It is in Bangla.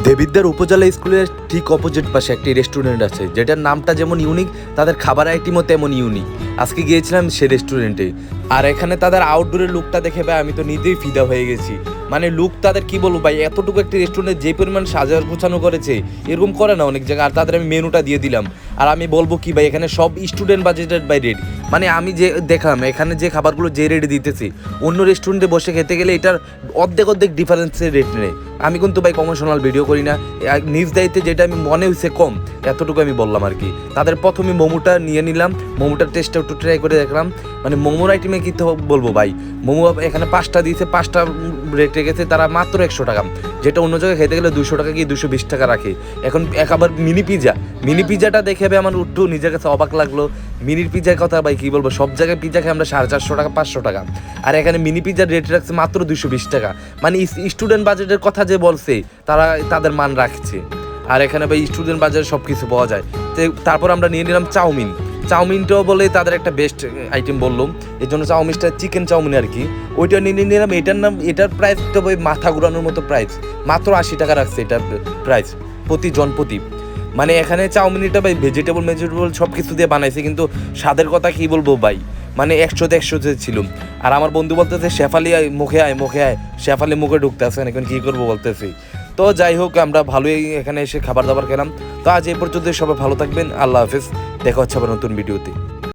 দেবিদ্বার উপজেলা স্কুলের ঠিক অপোজিট পাশে একটি রেস্টুরেন্ট আছে, যেটার নামটা যেমন ইউনিক, তাদের খাবার আইটেমও তেমন ইউনিক। আজকে গিয়েছিলাম সে রেস্টুরেন্টে, আর এখানে তাদের আউটডোরের লুকটা দেখে ভাই আমি তো নিজেই ফিদা হয়ে গেছি। মানে লুক তাদের কি বলবো ভাই, এতটুকু একটি রেস্টুরেন্টে যে পরিমাণ সাজার গোছানো করেছে এরকম করে না অনেক জায়গায়। আর তাদের আমি মেনুটা দিয়ে দিলাম, আর আমি বলবো কি ভাই, এখানে সব স্টুডেন্ট বাজেটেড বাই রেট। মানে আমি যে দেখলাম এখানে যে খাবারগুলো যে রেটে দিতেছি, অন্য রেস্টুরেন্টে বসে খেতে গেলে এটার অর্ধেক ডিফারেন্সের রেট নেই। আমি কিন্তু ভাই প্রমোশনাল ভিডিও করি না, নিজ দায়িত্বে যেটা আমি মনে হয়েছে কম এতটুকু আমি বললাম আর কি। তাদের প্রথমে মোমোটা নিয়ে নিলাম, মোমোটার টেস্টটা একটু ট্রাই করে দেখলাম। মানে মোমোর আইটেমে কী তো বলবো ভাই, মোমো এখানে 5টা দিয়েছে, 5টা রেট রেখেছে তারা মাত্র 100 টাকা, যেটা অন্য জায়গায় খেতে গেলে 200 টাকা কি 220 টাকা রাখে। এখন আবার মিনি পিজাটা দেখে ভাই আমার একটু নিজের কাছে অবাক লাগলো। মিনির পিজার কথা ভাই কী বলবো, সব জায়গায় পিজা খেয়ে আমরা 450 টাকা 500 টাকা, আর এখানে মিনি পিজার রেট রাখছে মাত্র 220 টাকা। মানে স্টুডেন্ট বাজেটের কথা যে বলছে তারা তাদের মান রাখছে। আর এখানে ভাই স্টুডেন্ট বাজারে সব কিছু পাওয়া যায়। তো তারপর আমরা নিয়ে নিলাম চাউমিনটাও বলে তাদের একটা বেস্ট আইটেম বললাম, এই জন্য চাউমিনটা চিকেন চাউমিন আর কি, ওইটা নিয়ে নিলাম। এটার প্রাইস তো ভাই মাথা ঘুরানোর মতো প্রাইস, মাত্র 80 টাকা রাখছে এটার প্রাইস প্রতি। মানে এখানে চাউমিনটা ভাই ভেজিটেবল সব কিছু দিয়ে বানাইছে, কিন্তু স্বাদের কথা কি বলবো ভাই, মানে 100-100 ছিল। আর আমার বন্ধু বলতেছে শেফালি মুখে আয়, শেফালি মুখে ঢুকতে আসে, এখন কী করবো বলতেছি। তো যাই হোক, আমরা ভালোই এখানে এসে খাবার দাবার খেলাম। তো আজ এই পর্যন্ত, সবাই ভালো থাকবেন, আল্লাহ হাফেজ, দেখা হচ্ছে আবার নতুন ভিডিওতে।